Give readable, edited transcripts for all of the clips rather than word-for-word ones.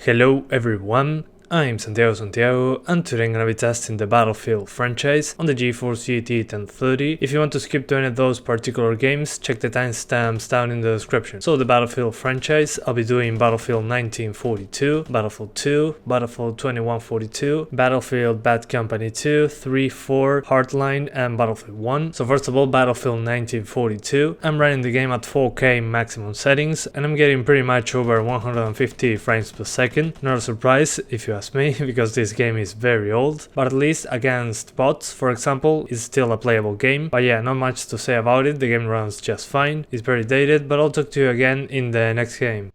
Hello everyone, I'm Santiago, and today I'm gonna be testing the Battlefield franchise on the GeForce GT 1030. If you want to skip to any of those particular games, check the timestamps down in the description. So the Battlefield franchise, I'll be doing Battlefield 1942, Battlefield 2, Battlefield 2142, Battlefield Bad Company 2, 3, 4, Hardline, and Battlefield 1. So first of all, Battlefield 1942, I'm running the game at 4K maximum settings, and I'm getting pretty much over 150 frames per second. Not a surprise if you ask me, because this game is very old, but at least against bots, for example, it's still a playable game. But yeah, not much to say about it, the game runs just fine, it's very dated, but I'll talk to you again in the next game.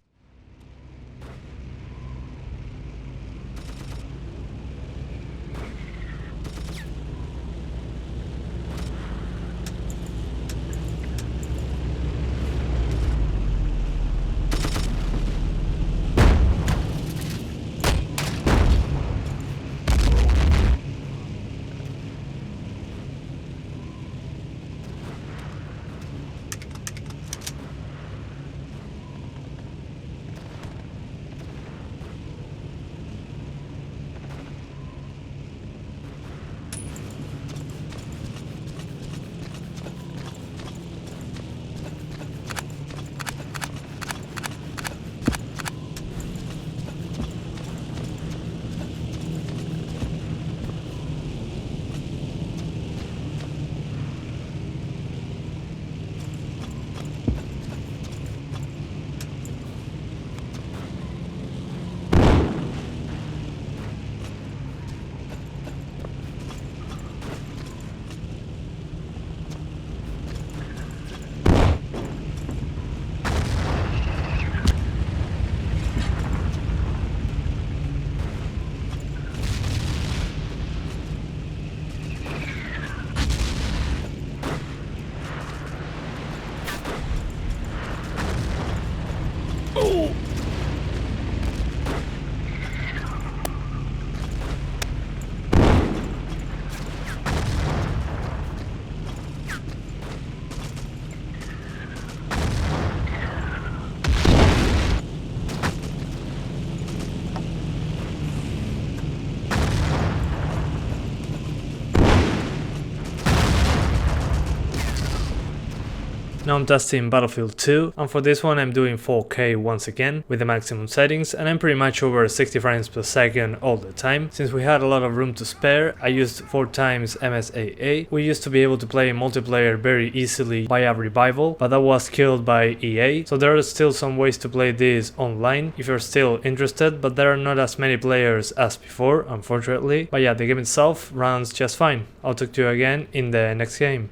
Now I'm testing Battlefield 2, and for this one I'm doing 4K once again with the maximum settings, and I'm pretty much over 60 frames per second all the time. Since we had a lot of room to spare, I used 4 times MSAA. We used to be able to play multiplayer very easily via Revival, but that was killed by EA, so there are still some ways to play this online if you're still interested, but there are not as many players as before, unfortunately. But yeah, the game itself runs just fine. I'll talk to you again in the next game.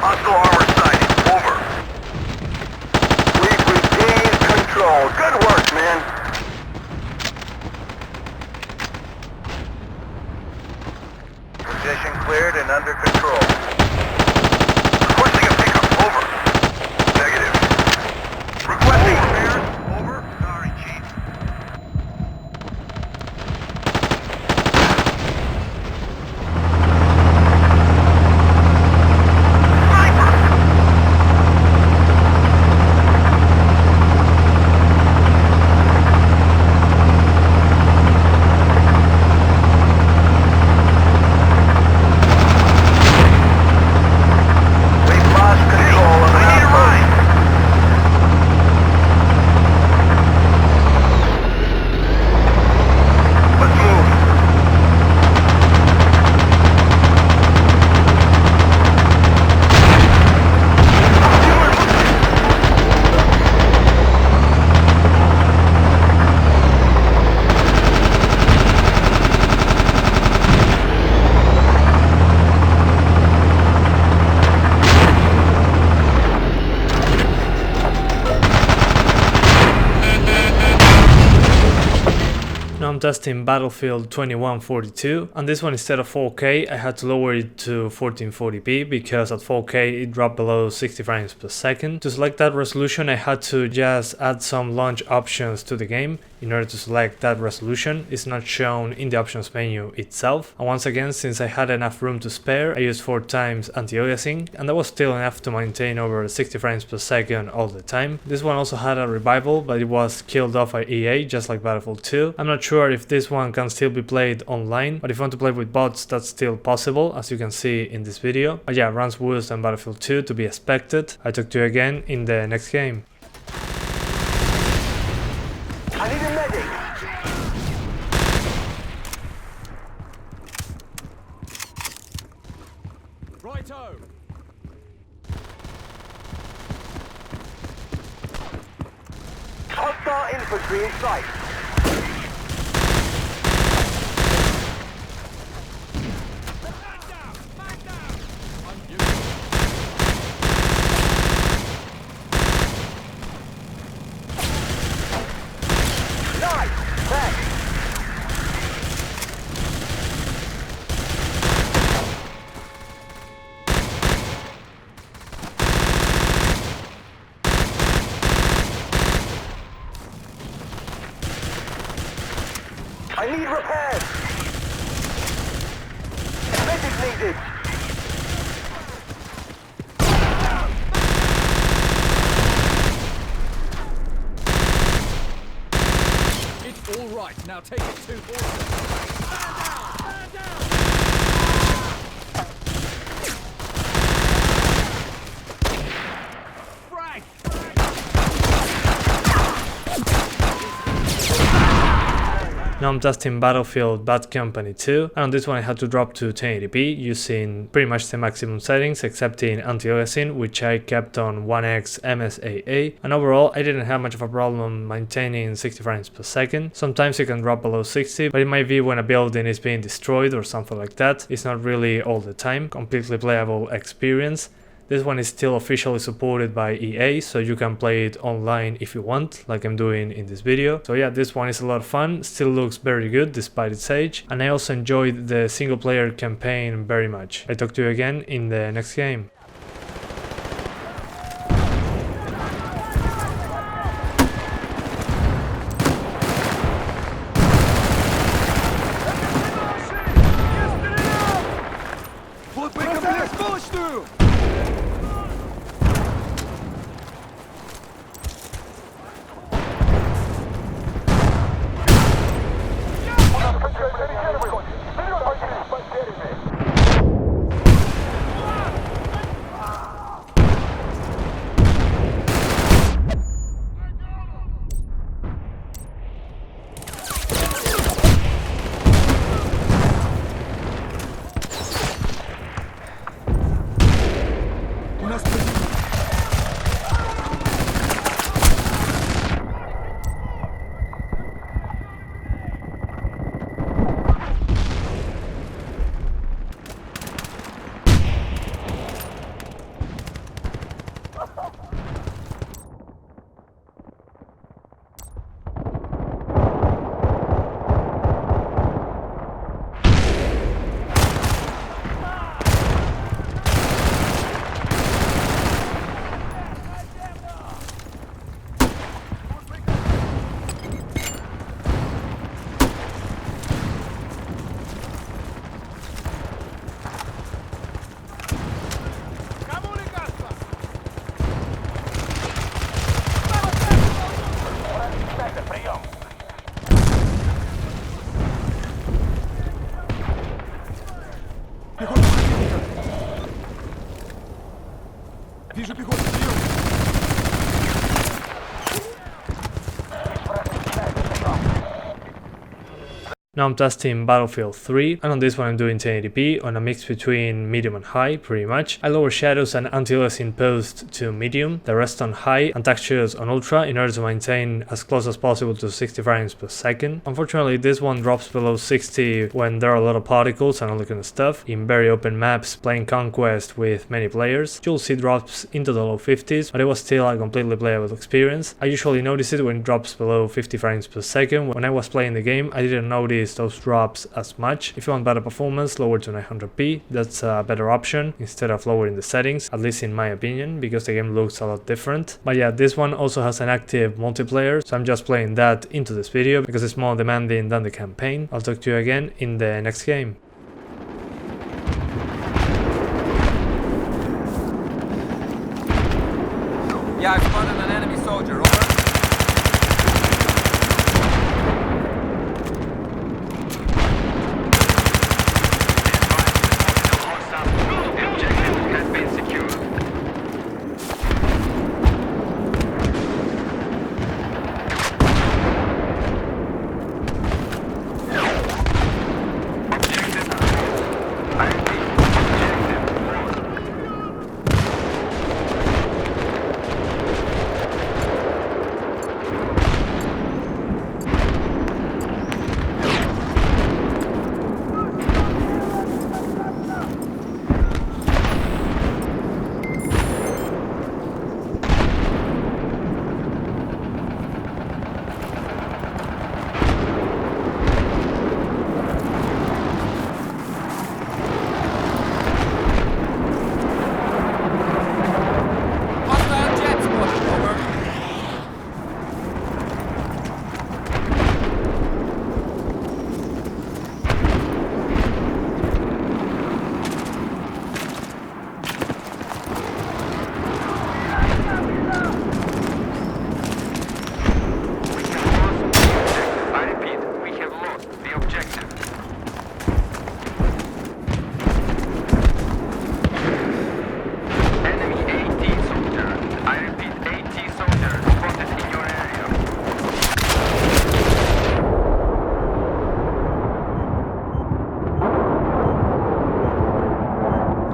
Hostile armor sighted. Over. We've regained control. Good work, man. Position cleared and under control. Requesting a pickup. Over. Negative. Requesting repairs. Over. Sorry, Chief. testing Battlefield 2142. On this one, instead of 4K, I had to lower it to 1440p because at 4K it dropped below 60 frames per second. To select that resolution, I had to just add some launch options to the game. In order to select that resolution, it's not shown in the options menu itself. And once again, since I had enough room to spare, I used 4 times anti-aliasing, and that was still enough to maintain over 60 frames per second all the time. This one also had a revival, but it was killed off by EA, just like Battlefield 2. I'm not sure if this one can still be played online, but if you want to play with bots, that's still possible, as you can see in this video. But yeah, runs worse than Battlefield 2 to be expected. I talk to you again in the next game. I need a medic. Righto. Hostile infantry in sight. Nice! Thanks! I need repairs! Medic needed! It's all right. Now take it to order. Stand down! Stand down! Frag! Now I'm testing Battlefield Bad Company 2, and on this one I had to drop to 1080p using pretty much the maximum settings except in anti-aliasing, which I kept on 1x MSAA, and overall I didn't have much of a problem maintaining 60 frames per second. Sometimes it can drop below 60, but it might be when a building is being destroyed or something like that. It's not really all the time. Completely playable experience. This one is still officially supported by EA, so you can play it online if you want, like I'm doing in this video. So yeah, this one is a lot of fun, still looks very good despite its age, and I also enjoyed the single player campaign very much. I talk to you again in the next game. Вижу пехоту, вперед! Now I'm testing Battlefield 3, and on this one I'm doing 1080p on a mix between medium and high, pretty much. I lower shadows and anti-aliasing post to medium, the rest on high, and textures on ultra in order to maintain as close as possible to 60 frames per second. Unfortunately, this one drops below 60 when there are a lot of particles and all that kind of stuff. In very open maps, playing Conquest with many players, you'll see drops into the low 50s, but it was still a completely playable experience. I usually notice it when it drops below 50 frames per second. When I was playing the game, I didn't notice those drops as much. If you want better performance, lower to 900p, that's a better option instead of lowering the settings, at least in my opinion, because the game looks a lot different. But yeah, this one also has an active multiplayer, so I'm just playing that into this video because it's more demanding than the campaign. I'll talk to you again in the next game. Yeah, I've spotted an enemy soldier, over.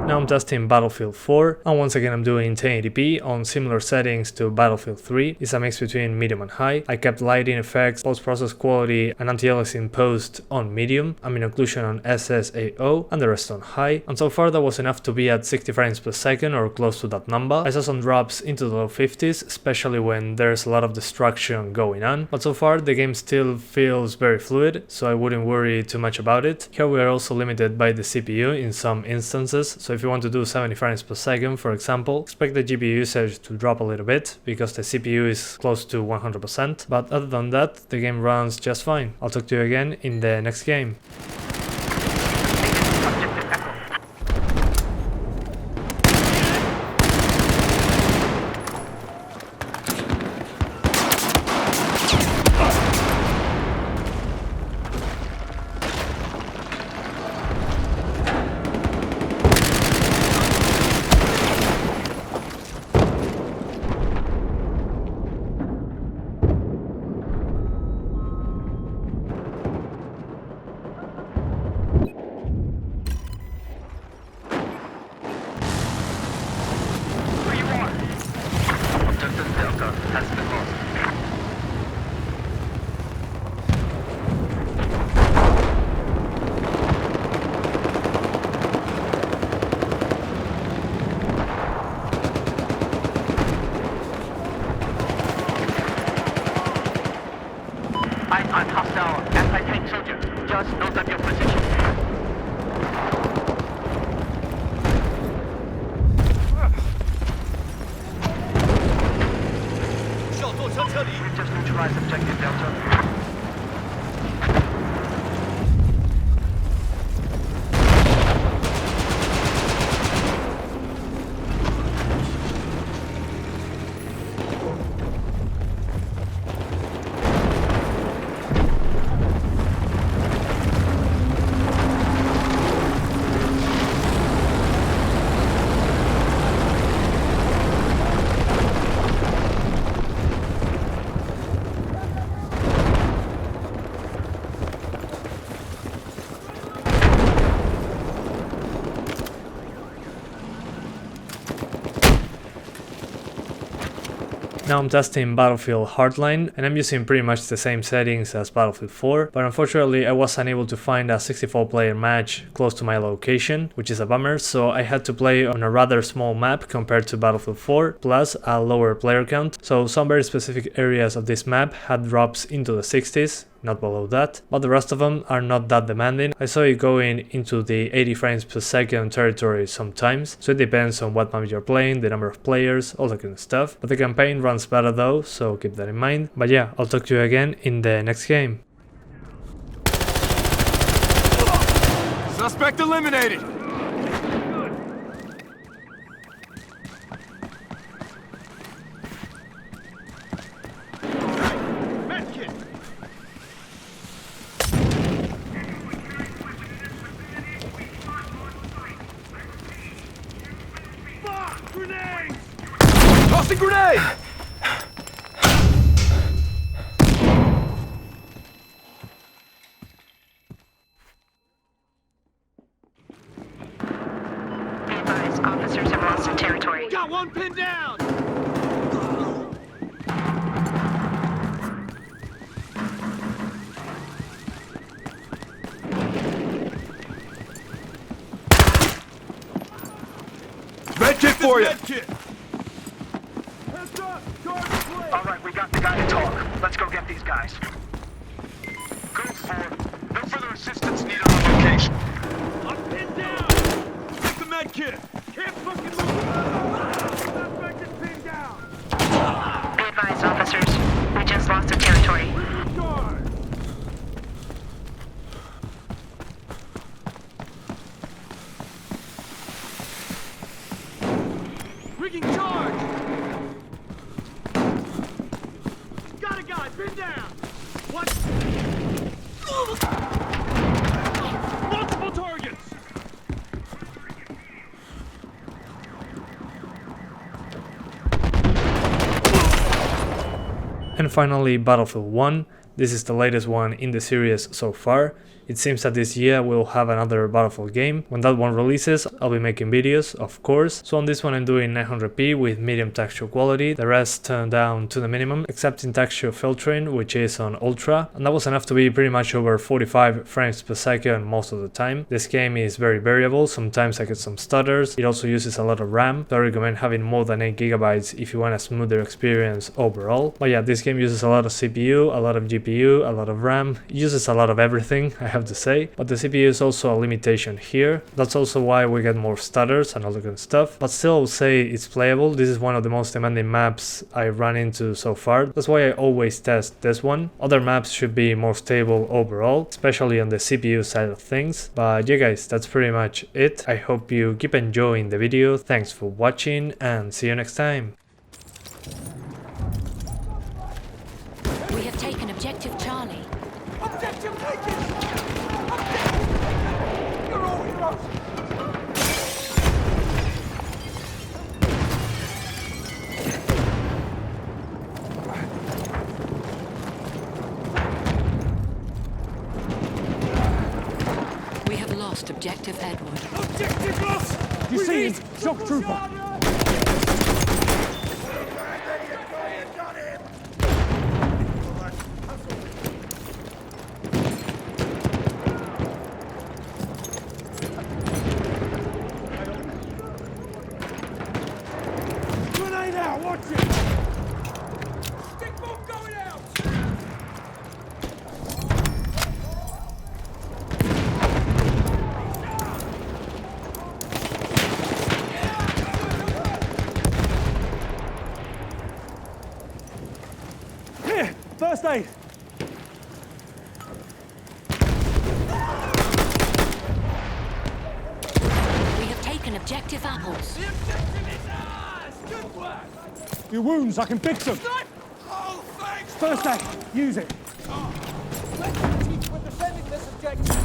Now I'm testing Battlefield 4, and once again I'm doing 1080p on similar settings to Battlefield 3. It's a mix between medium and high. I kept lighting effects, post-process quality and anti-aliasing post on medium, ambient occlusion on SSAO, and the rest on high. And so far that was enough to be at 60 frames per second or close to that number. I saw some drops into the low 50s, especially when there's a lot of destruction going on, but so far the game still feels very fluid, so I wouldn't worry too much about it. Here we are also limited by the CPU in some instances, so if you want to do 70 frames per second, for example, expect the GPU usage to drop a little bit because the CPU is close to 100%, but other than that, the game runs just fine. I'll talk to you again in the next game. I'm hostile anti-tank soldier. Just note up your position. We've just neutralized objective Delta. Now I'm testing Battlefield Hardline, and I'm using pretty much the same settings as Battlefield 4, but unfortunately I was unable to find a 64-player match close to my location, which is a bummer, so I had to play on a rather small map compared to Battlefield 4, plus a lower player count, so some very specific areas of this map had drops into the 60s, not below that, but the rest of them are not that demanding. I saw it going into the 80 frames per second territory sometimes, so it depends on what map you're playing, the number of players, all that kind of stuff, but the campaign runs better though, so keep that in mind. But yeah, I'll talk to you again in the next game. Suspect eliminated. Tossing grenade! Be advised, officers have lost some territory. Got one pinned down! Red kit for you. All right, we got the guy to talk. Let's go get these guys. Go for it. No further assistance needed on location. I'm pinned down! Get the med kit! Can't fucking move! Suspect is pinned down! Be advised, officers. We just lost some territory. Guard! Rigging charge! Got a guy, pinned down! What? Multiple targets! And finally, Battlefield 1. This is the latest one in the series so far. It seems that this year we'll have another Battlefield game. When that one releases, I'll be making videos, of course. So on this one I'm doing 900p with medium texture quality, the rest turned down to the minimum, except in texture filtering, which is on ultra, and that was enough to be pretty much over 45 frames per second most of the time. This game is very variable, sometimes I get some stutters. It also uses a lot of RAM, so I recommend having more than 8 GB if you want a smoother experience overall. But yeah, this game uses a lot of CPU, a lot of GPU, a lot of RAM, it uses a lot of everything, I have to say, but the CPU is also a limitation here. That's also why we get more stutters and all that kind of stuff, but still I would say it's playable. This is one of the most demanding maps I run into so far. That's why I always test this one. Other maps should be more stable overall, especially on the CPU side of things. But yeah guys, that's pretty much it. I hope you keep enjoying the video. Thanks for watching and see you next time. We have taken objective Charlie. Objective taken! You're all heroes! We have lost objective Edward. Objective lost! You see him? Shock trooper! Grenade out! Watch it! Stick bomb going out! Here! First aid! We have taken objective apples. The objective is ours! Good work! Your wounds, I can fix them! Oh, thanks! First aid, use it! Let's teach with defending this objective!